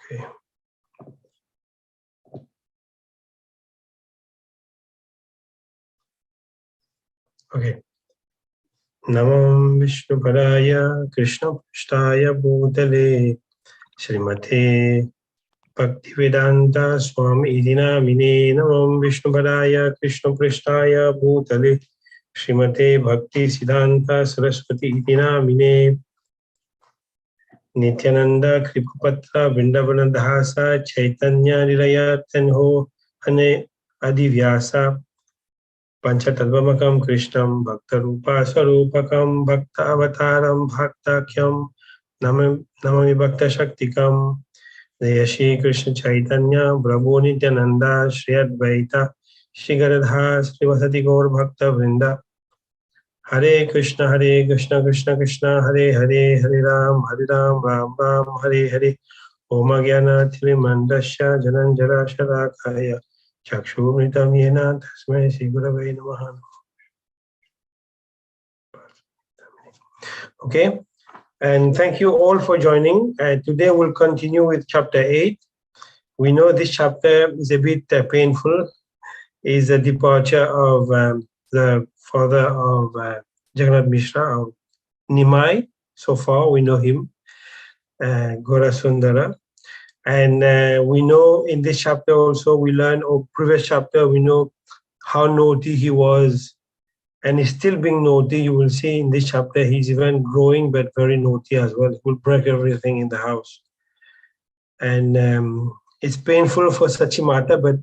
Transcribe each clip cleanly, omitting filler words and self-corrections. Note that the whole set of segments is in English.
Okay. Okay. Namam Vishnu Padaya Krishna Prasthaya Bhutale Srimate Bhaktivedanta Swami Idina Mine Namam Vishnu Padaya Krishna Prasthaya Bhutale Srimate Bhakti Siddhanta Saraswati Idina Mine Nityananda Kripapatra Vindavana Dhasa Chaitanya Nilaya Tenho Hane Adivyasa Panchatattvamakam Krishnam Bhakta Rupa Sarupakam Bhakta Avataram Bhaktakyam Namami Bhakta Shaktikam Jaya Shri Krishna Chaitanya Prabhu Nityananda Shri Advaita Shri Garadha Srivasati Gaur Bhakta Vrinda Hare Krishna Krishna Krishna Hare Hare Hare Ram Ram Ram Hare Hare Om Gyana Thirimandasya Jananjara Sharakaya Chakshumritam Yena Tasmai Shri Gurave Namaha. Okay, and thank you all for joining. Today we'll continue with chapter 8. We know this chapter is a bit painful. Is the departure of the father of Jagannath Mishra, of Nimai. So far we know him, Gora Sundara. And we know in this chapter also, we learn, or previous chapter, we know how naughty he was. And he's still being naughty. You will see in this chapter, he's even growing, but very naughty as well. He will break everything in the house. And it's painful for Sachimata, but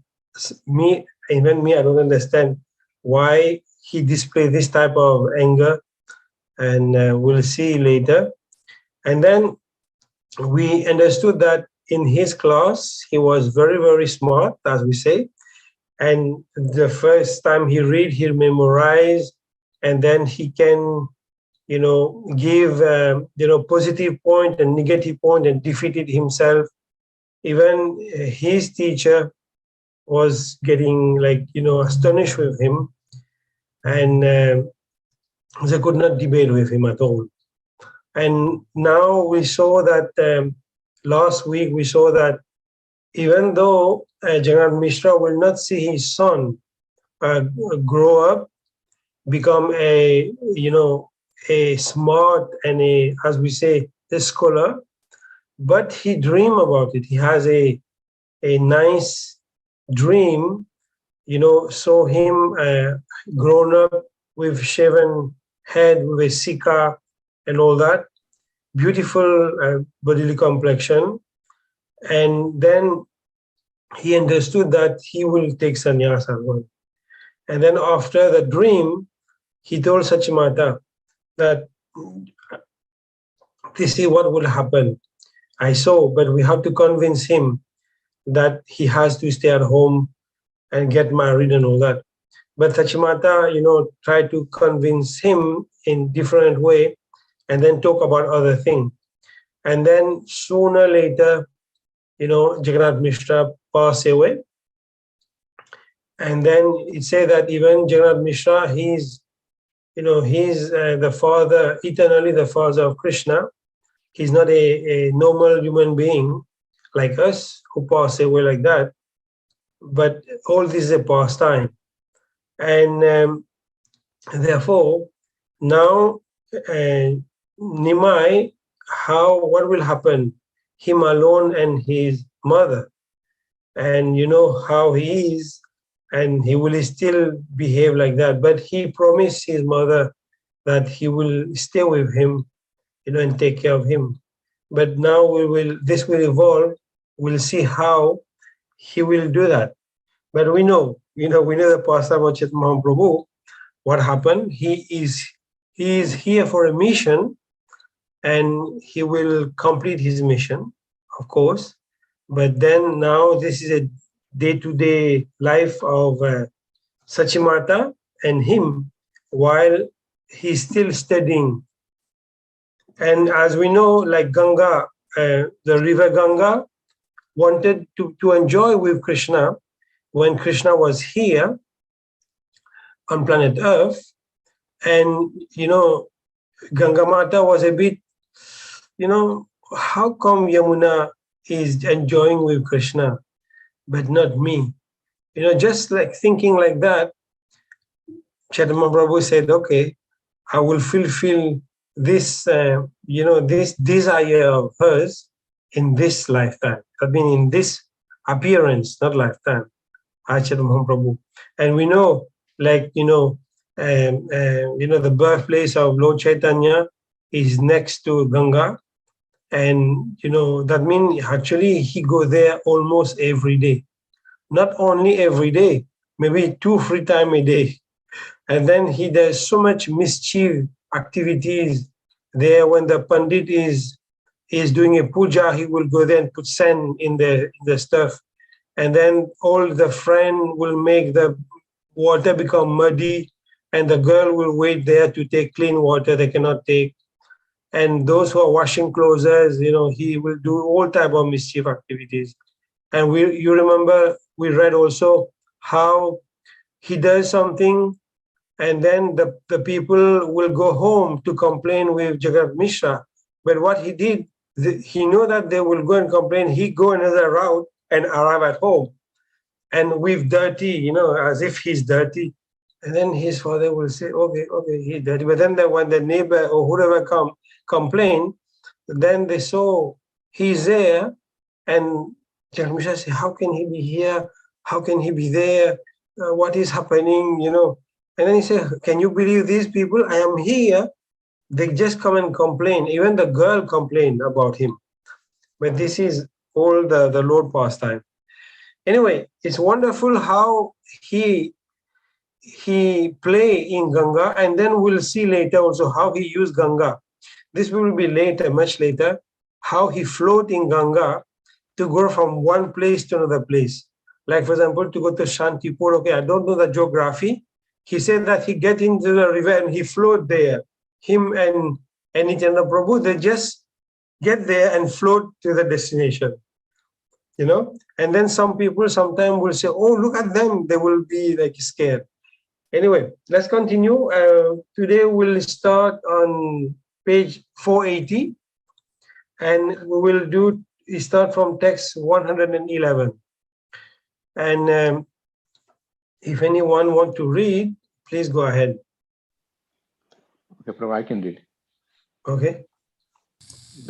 even me, I don't understand why he displayed this type of anger. And we'll see later. And then we understood that in his class, he was very, very smart, as we say. And the first time he read, he'll memorize, and then he can, give, positive point and negative point and defeat it himself. Even his teacher was getting astonished with him, and they could not debate with him at all. And now we saw that last week we saw that even though Jagannath Mishra will not see his son grow up, become a smart and as we say, a scholar, but he dream about it. He has a nice dream, saw him grown up with shaven head, with a sikha and all that, beautiful bodily complexion. And then he understood that he will take sannyas as well. And then after the dream, he told Sachimata that this is what will happen. I saw, but we have to convince him that he has to stay at home and get married and all that. But Sachimata, tried to convince him in different way and then talk about other things. And then sooner or later, Jagannath Mishra passed away. And then it says that even Jagannath Mishra, he's the father, eternally the father of Krishna. He's not a normal human being like us who pass away like that. But all this is a pastime. And therefore, now Nimai, what will happen? Him alone and his mother. And you know how he is, and he will still behave like that. But he promised his mother that he will stay with him, and take care of him. But now this will evolve. We'll see how he will do that. But we know the Pastor Mochet Mahaprabhu, what happened. He is here for a mission, and he will complete his mission, of course. But then now this is a day-to-day life of Sachimata and him while he's still studying. And as we know, like Ganga, the river Ganga, wanted to enjoy with Krishna when Krishna was here on planet Earth. And, Ganga Mata was a bit, how come Yamuna is enjoying with Krishna, but not me. Just like thinking like that, Chaitanya Prabhu said, okay, I will fulfill this, this desire of hers in this lifetime. I mean, in this appearance, not lifetime. Chaitanya Prabhu. And we know, like, the birthplace of Lord Chaitanya is next to Ganga. And, that means actually he go there almost every day. Not only every day, maybe 2-3 times a day. And then he does so much mischief activities there. When the Pandit is doing a puja, he will go there and put sand in the stuff. And then all the friend will make the water become muddy, and the girl will wait there to take clean water they cannot take. And those who are washing clothes, he will do all type of mischief activities. And you remember we read also how he does something, and then the people will go home to complain with Jagat Mishra. But what he did, he knew that they will go and complain. He go another route and arrive at home, and with dirty, as if he's dirty. And then his father will say, okay, he's dirty. But then when the neighbor or whoever complain, then they saw he's there, and Jagat Mishra say, how can he be here? How can he be there? What is happening? And then he said, can you believe these people? I am here. They just come and complain. Even the girl complained about him. But this is all the Lord pastime. Anyway, it's wonderful how he play in Ganga, and then we'll see later also how he used Ganga. This will be later, much later, how he float in Ganga to go from one place to another place. Like, for example, to go to Shantipur, okay, I don't know the geography. He said that he get into the river and he float there. Him and Nityananda Prabhu, they just get there and float to the destination. And then some people sometimes will say, oh, look at them. They will be like scared. Anyway, let's continue. Today we'll start on page 480, and we will start from text 111. And if anyone want to read, please go ahead. Okay, Prabhu, I can read. Okay.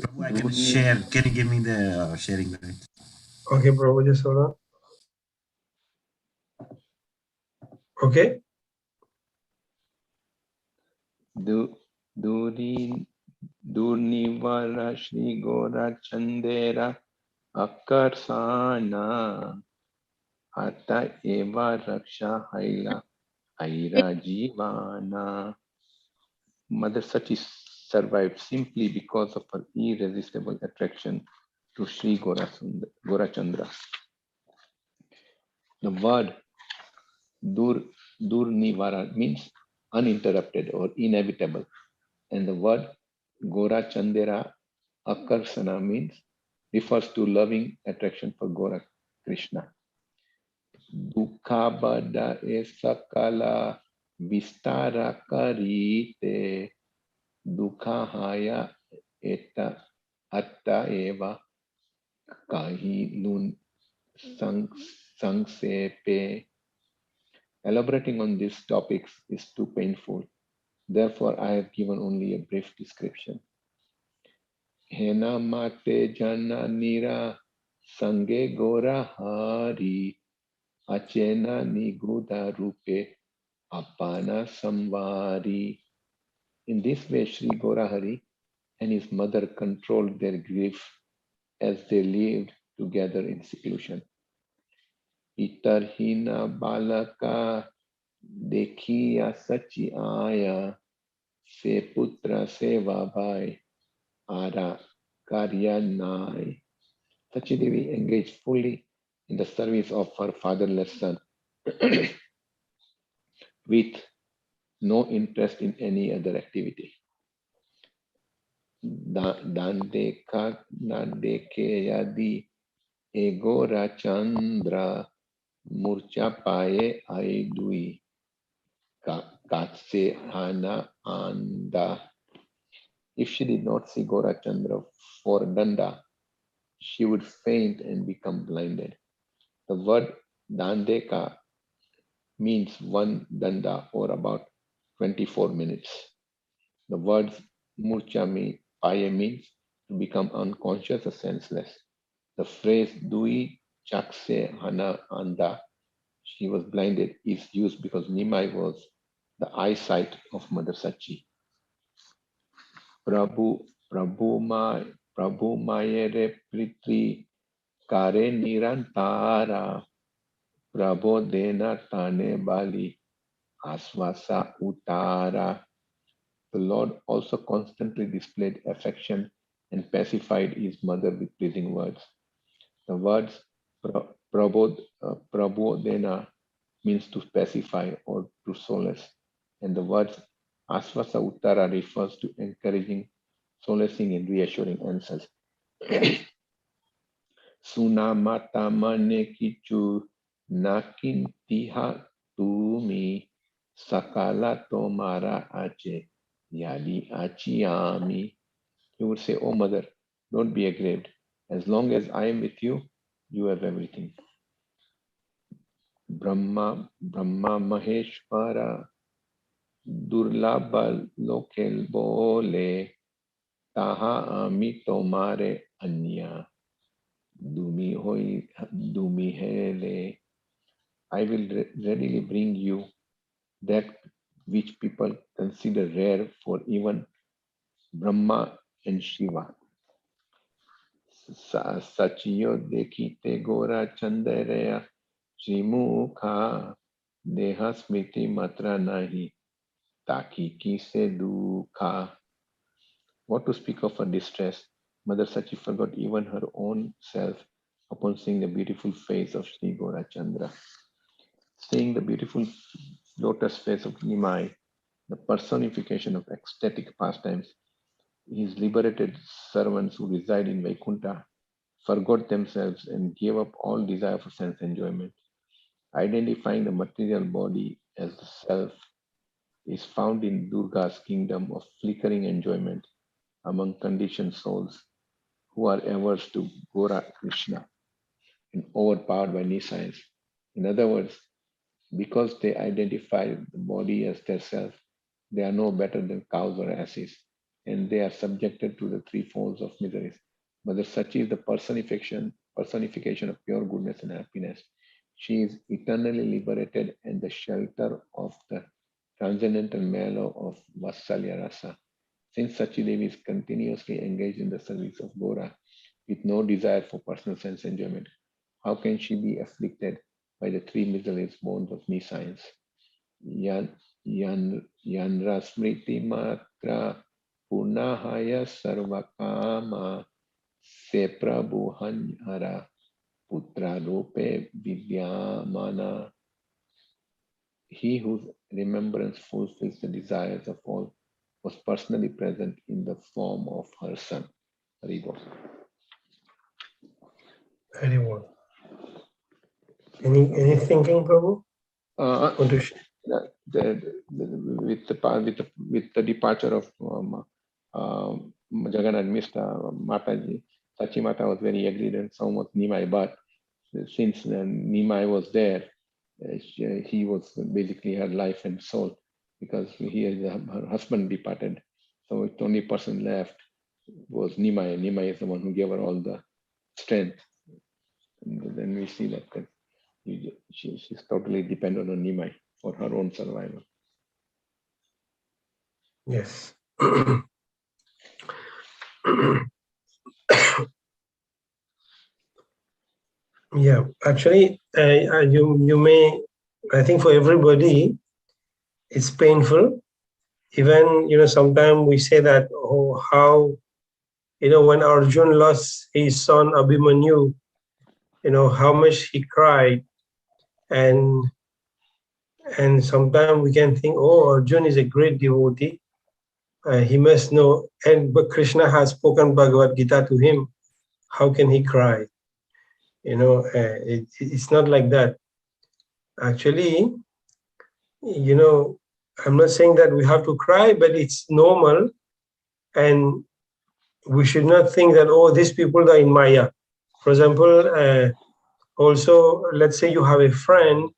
Prabhu, I can share. Can you give me the sharing rights? Okay, Prabhu, just hold on. Okay. Durnivara Shri Gora Chandera Akarsana Ata Eva Raksha Haila Aira Jivana. Mother Sati survived simply because of her irresistible attraction to Sri Gorachandra. The word Durnivara means uninterrupted or inevitable, and the word Gorachandra Akarsana means refers to loving attraction for Gora Krishna. Dukhabada esakala vistara karite dukhahaya eta atta eva kahi nun sangsepe. Elaborating on these topics is too painful. Therefore, I have given only a brief description. Hena mate jana nira sange gora hari achena niguda rupe apana samvari. In this way, Sri Gorahari and his mother controlled their grief as they lived together in seclusion. Itarhina balaka dekhiya sachi aya se putra seva bhai ara karyanai. Sachidevi engaged fully in the service of her fatherless son with no interest in any other activity. Dandeka nadeke yadi egora chandra murcha paye aidui katse hana anda. If she did not see Gorachandra for Danda, she would faint and become blinded. The word dandeka means one danda or about 24 minutes. The words murcha paya means to become unconscious or senseless. The phrase dui chakse hana anda, she was blinded, is used because Nimai was the eyesight of Mother Sachi. Prabhu Mayere Pritri Kare Nirantara Prabhu Dena Tane Bali Asvasa Utara. The Lord also constantly displayed affection and pacified his mother with pleasing words. The words Prabodhena means to pacify or to solace, and the words Asvasa Uttara refers to encouraging, solacing, and reassuring answers. Sunamata mane kichu nakin tiha tumi sakala tomara ache yadi achiami. He would say, "Oh mother, don't be aggrieved. As long as I am with you, you have everything." Brahma Maheshwara Durlabha Lokel Bole Taha Ami Tomare Anya Dumi Hele. I will readily bring you that which people consider rare for even Brahma and Shiva. Sachiyo Dekite Gora Chandareya Shrimukha Deha Smriti Matra Nahi Taki Kise Dukha. What to speak of her distress? Mother Sachi forgot even her own self upon seeing the beautiful face of Sri Gorachandra. Seeing the beautiful lotus face of Nimai, the personification of ecstatic pastimes, his liberated servants who reside in Vaikuntha forgot themselves and gave up all desire for sense enjoyment. Identifying the material body as the self is found in Durga's kingdom of flickering enjoyment among conditioned souls who are averse to Gora Krishna and overpowered by nescience. In other words, because they identify the body as their self, they are no better than cows or asses, and they are subjected to the three folds of miseries. Mother Sachi is the personification of pure goodness and happiness. She is eternally liberated and the shelter of the transcendental mellow of Vatsalya Rasa. Since Sachi Devi is continuously engaged in the service of Gora with no desire for personal sense enjoyment, how can she be afflicted by the three miserable bonds of nescience? Yanra Smriti Matra Punahaya Sarvakama Se Prabhu Hanyara Putra Rupe Vidyamana. He whose remembrance fulfills the desires of all was personally present in the form of her son. Haribo. Very well. Any thinking, Prabhu? With the departure of Jagannath Mishra, Mataji, Sachi Mata was very agreed and so was Nimai, but since Nimai was there, he was basically her life and soul, because her husband departed. So the only person left was Nimai. Nimai is the one who gave her all the strength. And then we see that she's totally dependent on Nimai for her own survival. Yes. Yeah, actually, you may, I think for everybody, it's painful. Even, sometimes we say that, oh, how, when Arjun lost his son Abhimanyu, how much he cried. And sometimes we can think, oh, Arjun is a great devotee. He must know, but Krishna has spoken Bhagavad Gita to him. How can he cry? It's not like that. Actually, I'm not saying that we have to cry, but it's normal. And we should not think that, oh, these people are in Maya. For example, also, let's say you have a friend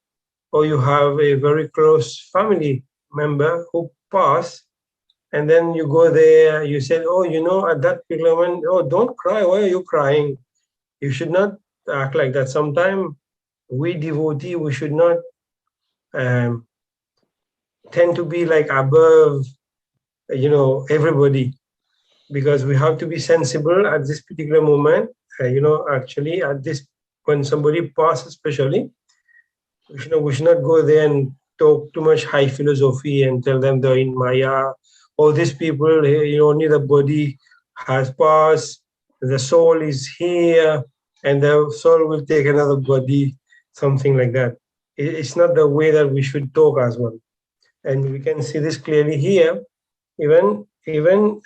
or you have a very close family member who passed, and then you go there, you say, oh, you know, at that particular moment, oh, don't cry. Why are you crying? You should not act like that. Sometimes we devotee, we should not tend to be like above, you know, everybody, because we have to be sensible at this particular moment. You know, actually, at this, when somebody passes, especially, we should not go there and talk too much high philosophy and tell them they're in Maya. All these people, you know, only the body has passed, the soul is here, and the soul will take another body, something like that. It's not the way that we should talk as well. And we can see this clearly here. Even you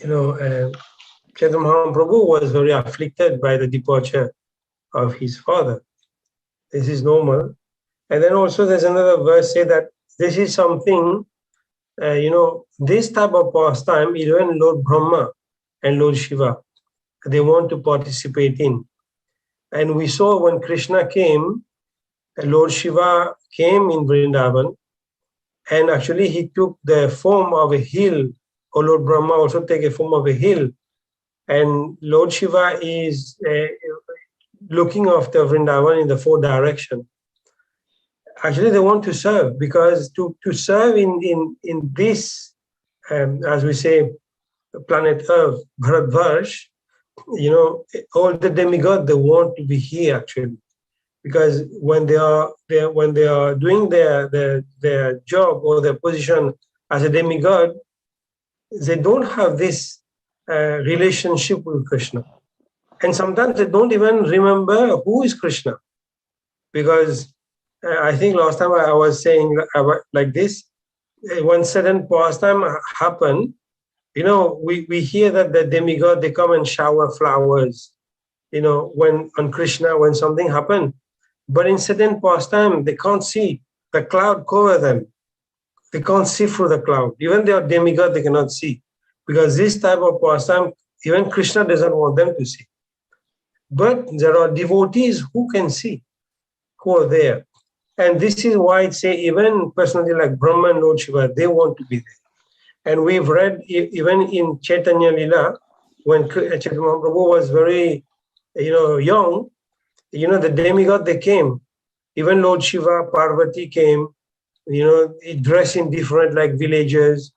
know, Chaitanya Mahaprabhu was very afflicted by the departure of his father. This is normal. And then also there's another verse say that this is something, you know, this type of pastime, even Lord Brahma and Lord Shiva, they want to participate in. And we saw when Krishna came, Lord Shiva came in Vrindavan, and actually he took the form of a hill, or Lord Brahma also take a form of a hill. And Lord Shiva is looking after Vrindavan in the four directions. Actually, they want to serve, because to serve in this, as we say, planet Earth, Bharatvarsh, you know, all the demigods, they want to be here actually, because when they are doing their job or their position as a demigod, they don't have this relationship with Krishna, and sometimes they don't even remember who is Krishna, because I think last time I was saying like this, when certain pastime happen, you know, we hear that the demigod, they come and shower flowers, you know, when on Krishna, when something happened. But in certain pastime, they can't see. The cloud cover them. They can't see through the cloud. Even they are demigod, they cannot see. Because this type of pastime, even Krishna doesn't want them to see. But there are devotees who can see, who are there. And this is why I say even personally like Brahma and Lord Shiva, they want to be there. And we've read even in Chaitanya Lila, when Chaitanya Mahaprabhu was very, you know, young, you know, the demigod, they came. Even Lord Shiva, Parvati came, you know, dressed in different like villages,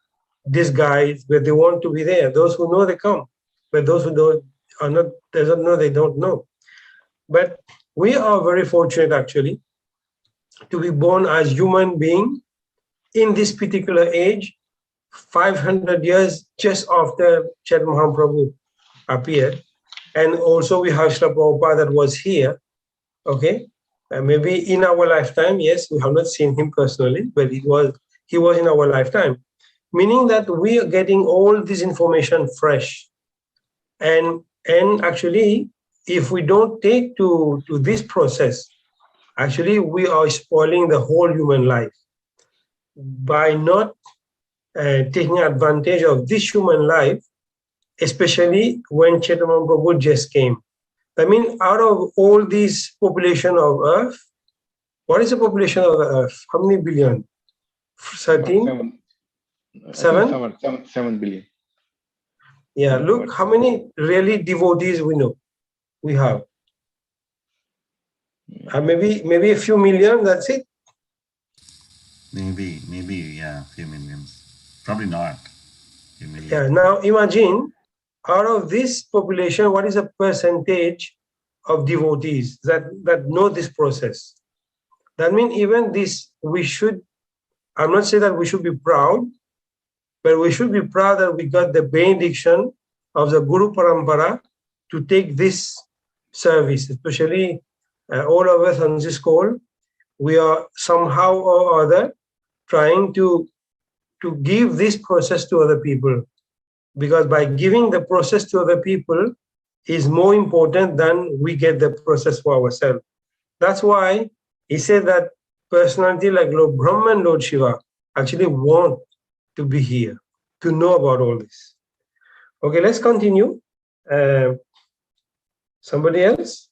disguised, but they want to be there. Those who know, they come. But those who don't are not, doesn't know, they don't know. But we are very fortunate actually to be born as human being in this particular age, 500 years just after Chaitanya Mahaprabhu appeared. And also we have Srila Prabhupada that was here, okay? Maybe in our lifetime, yes, we have not seen him personally, but he was in our lifetime. Meaning that we are getting all this information fresh. And actually, if we don't take to this process, actually we are spoiling the whole human life by not taking advantage of this human life, especially when Chaitanya Mahaprabhu just came. I mean, out of all this population of Earth, what is the population of the Earth? How many billion? 13? 7 billion. Yeah, look how many really devotees we have. Maybe a few million, that's it. Maybe, yeah, a few millions. Probably not. Yeah, now imagine, out of this population, what is the percentage of devotees that know this process? That means even this, I'm not saying that we should be proud, but we should be proud that we got the benediction of the Guru Parampara to take this service, especially all of us on this call. We are somehow or other trying to give this process to other people, because by giving the process to other people is more important than we get the process for ourselves. That's why he said that personality like Lord Brahma and Lord Shiva actually want to be here, to know about all this. Okay, let's continue. Somebody else?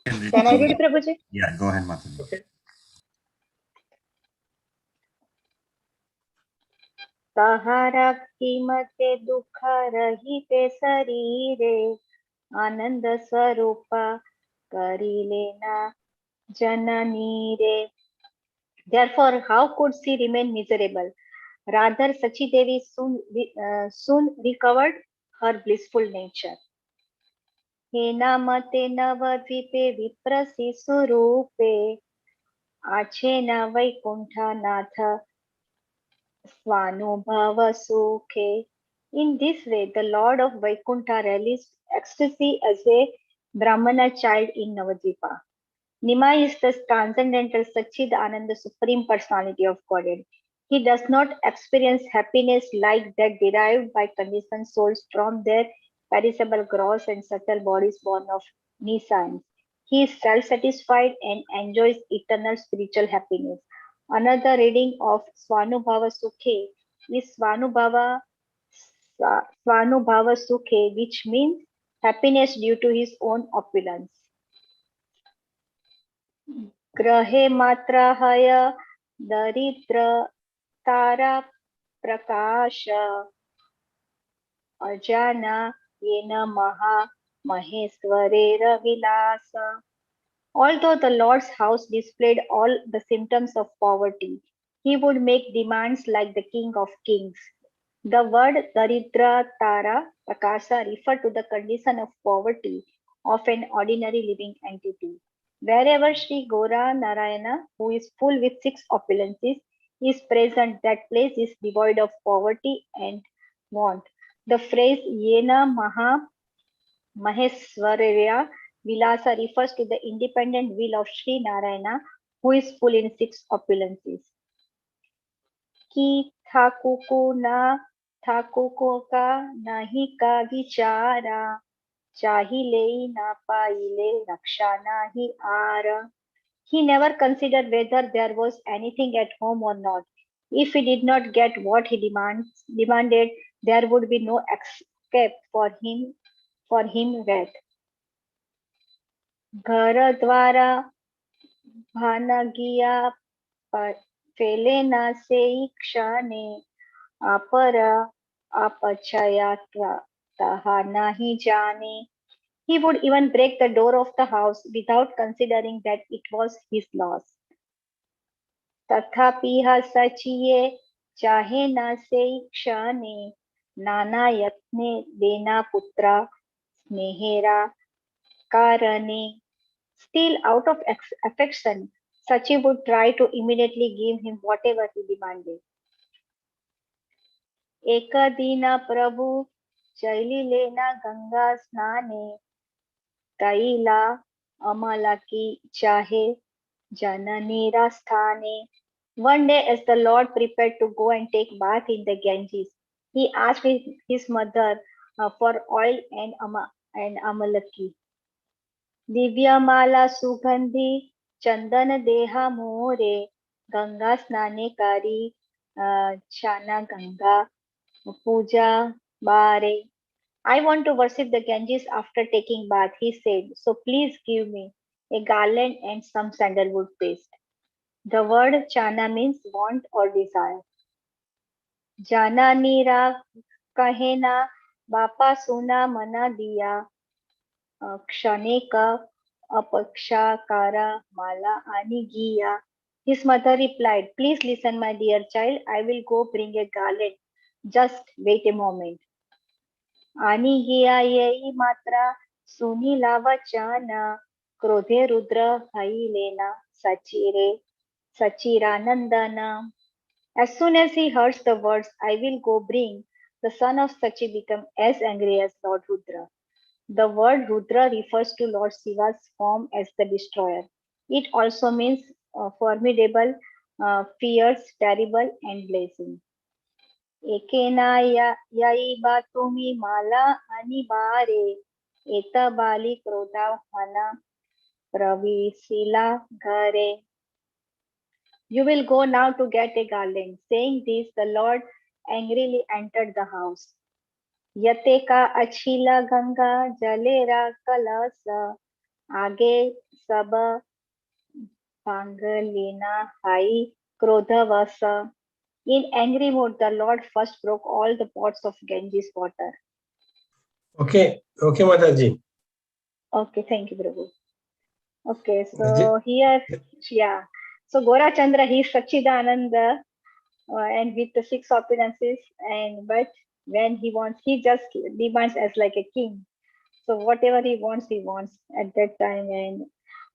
Can I read, Prabhuji? Yeah, go ahead, Mataji. Okay. सहारा कीमते दुख रहिते शरीरे आनंद स्वरूपा करी लेना जननी रे. Therefore, how could she remain miserable? Rather, Sachi Devi soon recovered her blissful nature. हे नामते नवद्वीपे विप्रसि स्वरूपे आछे न वैकुंठा नाथ Svanubhava Sukhe. In this way, the Lord of Vaikuntha relished ecstasy as a Brahmana child in Navadvipa. Nimai is the transcendental Satchid Ananda Supreme Personality of Godhead. He does not experience happiness like that derived by conditioned souls from their perishable gross and subtle bodies born of nescience. He is self-satisfied and enjoys eternal spiritual happiness. Another reading of Svanubhava Sukhe is Svanubhava Sukhe, which means happiness due to his own opulence. ग्रहे मात्राहय दरिद्र तारा प्रकाश अजाना येन महा महेश्वरेर विलास. Although the Lord's house displayed all the symptoms of poverty, he would make demands like the King of Kings. The word Daridra Tara Prakasa referred to the condition of poverty of an ordinary living entity. Wherever Sri Gora Narayana, who is full with six opulences, is present, that place is devoid of poverty and want. The phrase Yena Maha Maheswarya Vilasa refers to the independent will of Sri Narayana, who is full in six opulences. Ki thakuku na thakuko ka nahi ka vichara, chahile na paile raksha nahi ara. He never considered whether there was anything at home or not. If he did not get what he demanded, there would be no escape for him wrath. घर द्वारा भानगिया फेले न से क्षणे अपर अपचया तहा नहीं जाने. He would even break the door of the house without considering that it was his loss. तथापि सचिये चाहे न से क्षणे नाना यत्ने देना पुत्रा स्नेहेरा कारणे. Still, out of affection, Sachi would try to immediately give him whatever he demanded. एक दिन प्रभु चली लेना गंगा स्नाने कैला अमला की चाहे जननीरा स्थाने. One day, as the Lord prepared to go and take bath in the Ganges, he asked his mother for oil and amalaki. दिव्यमाला सुगंधी चंदन देहा मोरे गंगा स्नाने कारी छाना गंगा पूजा बारे. I want to worship the Ganges after taking bath, he said, so please give me a garland and some sandalwood paste. The word chana means want or desire. Jana nira kahena bapa suna mana diya Kshaneka apakshakara mala ani giya. His mother replied, please listen, my dear child, I will go bring a garland. Just wait a moment. Ani giya yei matra sunila vachana krodhe rudra hai lena sachire sachiranandana. As soon as he heard the words, I will go bring, the son of Sachi became as angry as Lord Rudra. The word Rudra refers to Lord Shiva's form as the destroyer. It also means formidable, fierce, terrible, and blazing. Ekena yai batumi mala anibare eta bali krodha hana pravisila ghare. You will go now to get a garland. Saying this, the Lord angrily entered the house. Yate ka achila ganga jalera kalasa age sab pangalena hai krodhavasa. In angry mood, the Lord first broke all the pots of Ganges water. Okay, okay, Mataji. Okay, thank you, Prabhu. Okay, so here, yeah. So Gora Chandra, he is Sachidananda and with the six opulences, and but when he wants, he just demands as like a king. So whatever he wants at that time. And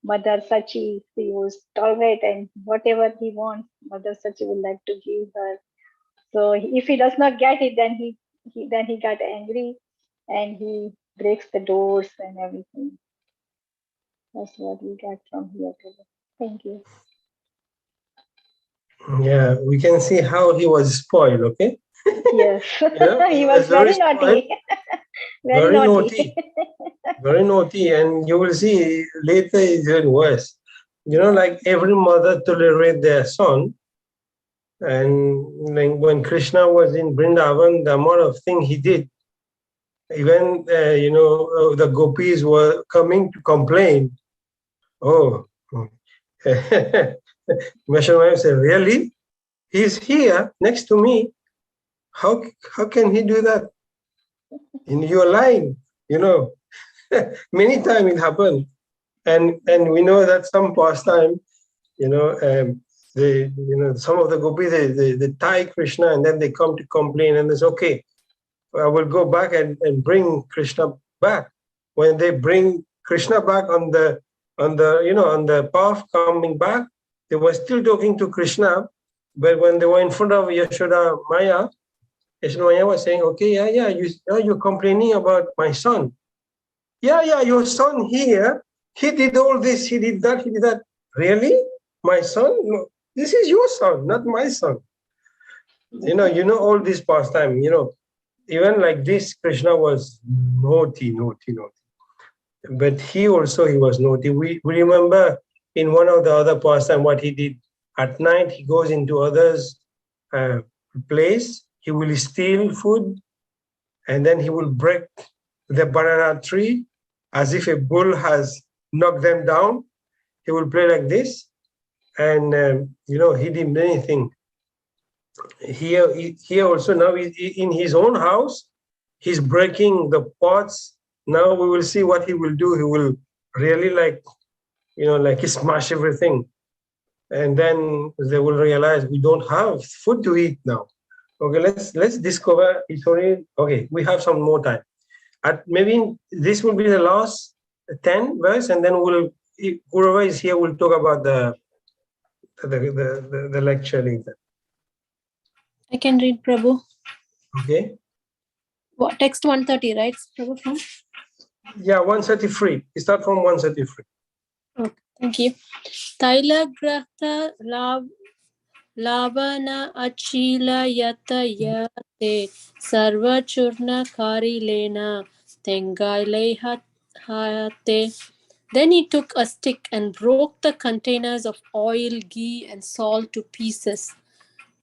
Mother Sachi, he was tolerate, and whatever he wants, Mother Sachi would like to give her. So if he does not get it, then he got angry, and he breaks the doors and everything. That's what we got from here today. Thank you. Yeah, we can see how he was spoiled, okay? Yes, He he was was very very spoiled, naughty. Very naughty. very naughty, and you will see later it's even worse. Like every mother tolerate their son, and like when Krishna was in Vrindavan, the amount of thing he did, even the gopis were coming to complain. Oh, Vishwanath said, really? He's here next to me. How can he do that? In your line, many times it happened, and we know that some pastime, some of the gopis they tie Krishna and then they come to complain and they say, okay, I will go back and bring Krishna back. When they bring Krishna back on the path coming back, they were still talking to Krishna, but when they were in front of Yashoda Maya was saying, okay, you're complaining about my son. Yeah, your son here, he did all this, he did that, he did that. Really? My son? No, this is your son, not my son. All this pastime, even like this, Krishna was naughty. But he was naughty. We remember in one of the other pastime what he did. At night, he goes into others' place, he will steal food, and then he will break the banana tree as if a bull has knocked them down. He will play like this, and he did many things. Here also now in his own house, he's breaking the pots. Now we will see what he will do. He will really like he smash everything, and then they will realize we don't have food to eat now. Okay, let's discover. It's only okay. We have some more time. Maybe this will be the last 10 verse, and then whoever is here will talk about the lecture later. I can read, Prabhu. Okay. Text 130, right, Prabhu? From? Yeah, 133. We start from 133. Okay, thank you. Tailagrata Lavana Achila Yata Yate Sarva Churna Kari Lena Tengaile Hayate. Then he took a stick and broke the containers of oil, ghee, and salt to pieces.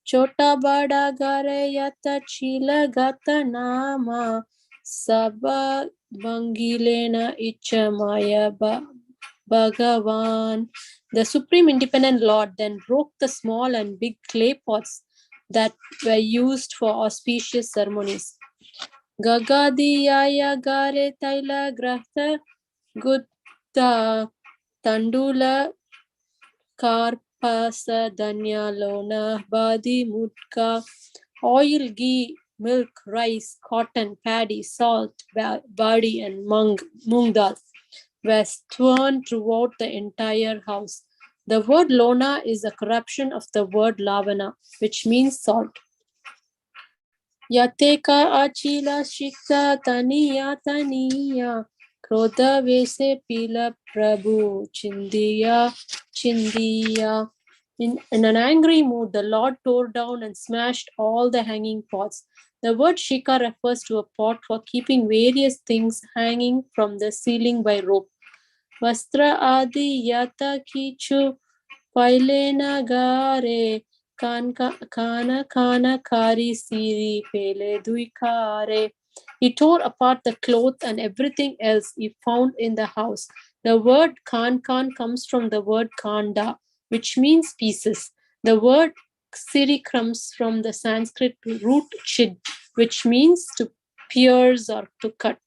Chota Bada Gare Yata Chila Gata Nama Sabha Bangilena Ichamaya Bhagavan. The Supreme Independent Lord then broke the small and big clay pots that were used for auspicious ceremonies. Gagadi Yaya Gare Taila Grahta Gutta Tandula Karpasa Danya Lona Badi Mutka, oil, ghee, milk, rice, cotton, paddy, salt, badi, and mung dal were strewn throughout the entire house. The word Lona is a corruption of the word Lavana, which means salt. Yateka achila shikta taniya Krodha vese pila prabhu chindiya. In an angry mood, the Lord tore down and smashed all the hanging pots. The word shika refers to a pot for keeping various things hanging from the ceiling by rope. Vastra adi yata kichu pailena gare kana kana kari siri pele duikare. He tore apart the cloth and everything else he found in the house. The word kan comes from the word kanda, which means pieces. The word siri comes from the Sanskrit root chid, which means to pierce or to cut.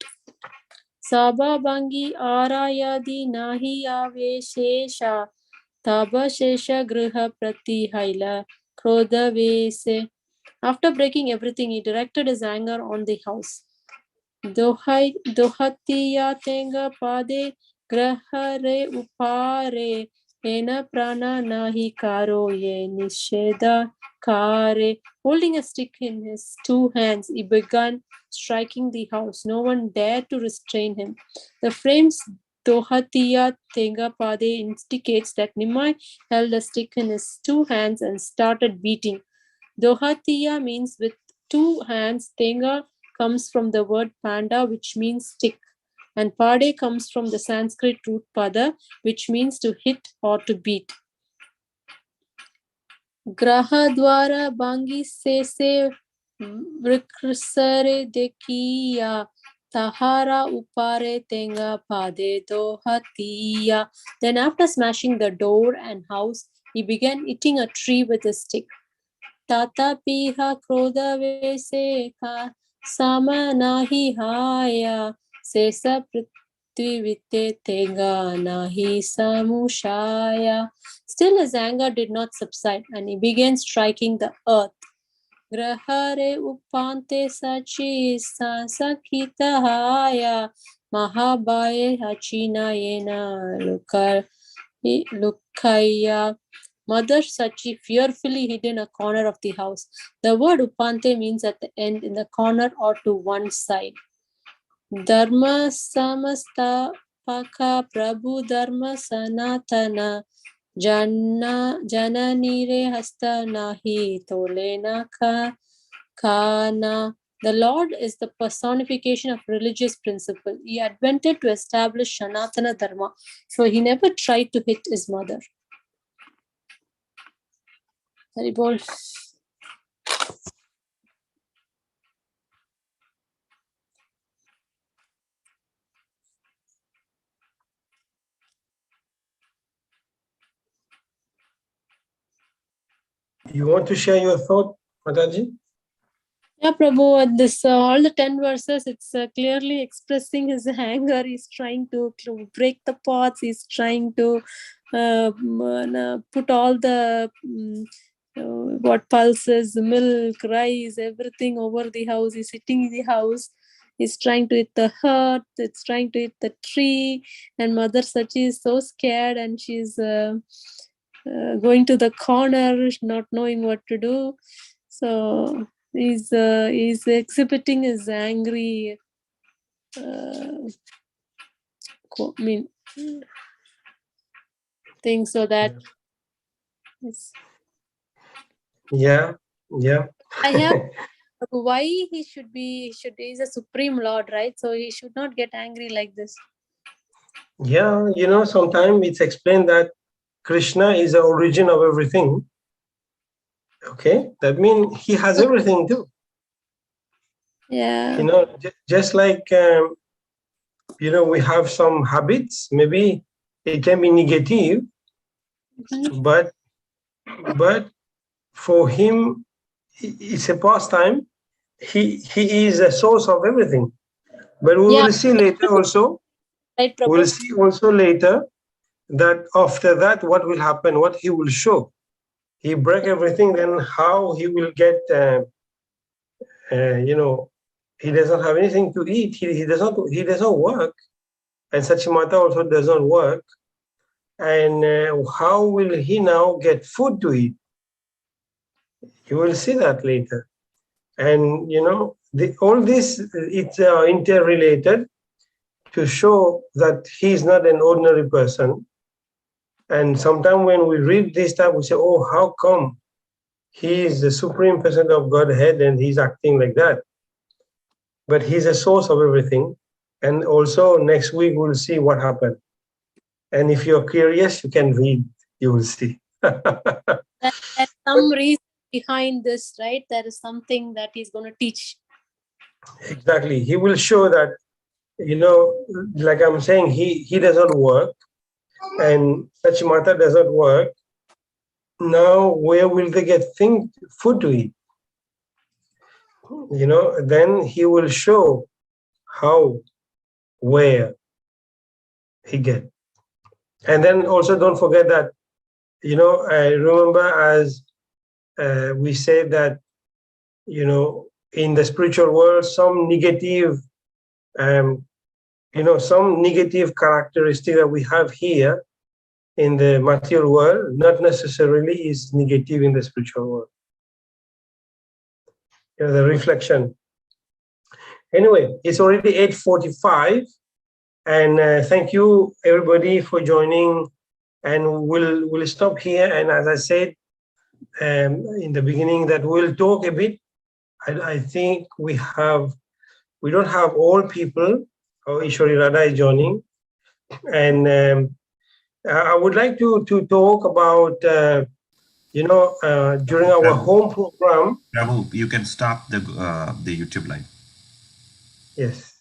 Saba bangi arayadi nahi aveshesha taba shesha griha pratihaila krodavese. After breaking everything, he directed his anger on the house. Dohatiya tenga pade grahare upare ena prana nahi karo ye nisheda kare. Holding a stick in his two hands, he began striking the house. No one dared to restrain him. The phrase Dohatiya tenga pade indicates that Nimai held a stick in his two hands and started beating. Dohatiya means with two hands. Tenga comes from the word panda, which means stick. And pade comes from the Sanskrit root pada, which means to hit or to beat. Graha dwara bangi se vriksare dekiya tahara upare tenga pade dohatiya. Then after smashing the door and house, he began hitting a tree with a stick. Tatapiha krodavese ka samanahi haya sesa prithvivite tenga nahi samushaya. Still his anger did not subside and he began striking the earth. Grahare upante sachi sansakita haya mahabaye hachina yena lukaya. Mother Sachi fearfully hid in a corner of the house. The word upante means at the end, in the corner, or to one side. Dharma samasta paka prabhu dharma sanatana jananire hasta nahi tolena kana. The Lord is the personification of religious principle. He invented to establish Sanatana Dharma, so he never tried to hit his mother. Haribol. You want to share your thought, Mataji? Yeah, Prabhu, this all the 10 verses, it's clearly expressing his anger. He's trying to break the pots. He's trying to put all the what pulses, milk, rice, everything over the house. He's hitting the house. He's trying to hit the hut. It's trying to hit the tree. And Mother Sachi is so scared, and she's going to the corner, not knowing what to do. So he's exhibiting his angry thing, so that yeah I have why he's a supreme lord, right? So he should not get angry like this. Yeah, sometimes it's explained that Krishna is the origin of everything. Okay, that means he has everything too. Yeah. Just like we have some habits. Maybe it can be negative, but for him, it's a pastime. He is a source of everything. But we will see later also. Right, Prabhu. We'll see also later that after that, what will happen, what he will show. He break everything, then how he will get, he doesn't have anything to eat. He doesn't work. And Sachimata also doesn't work. And how will he now get food to eat? You will see that later. And, all this, it's interrelated to show that he is not an ordinary person. And sometimes when we read this stuff, we say, oh, how come he is the supreme person of Godhead and he's acting like that? But he's a source of everything. And also next week, we'll see what happened. And if you're curious, you can read, you will see. And some reason behind this, right? There is something that he's going to teach. Exactly. He will show that, like I'm saying, he does not work, and such mata does not work. Now, where will they get food to eat? Then he will show how, where he get. And then also don't forget that, I remember as we said that, in the spiritual world, some negative, some negative characteristic that we have here in the material world, not necessarily is negative in the spiritual world. The reflection. Anyway, it's already 8:45, and thank you everybody for joining. And we'll stop here. And as I said in the beginning, that we'll talk a bit. I think we don't have all people. Oh, Ishwari Radha is joining, and I would like to talk about during our home program. Prabhu, you can stop the YouTube live. Yes.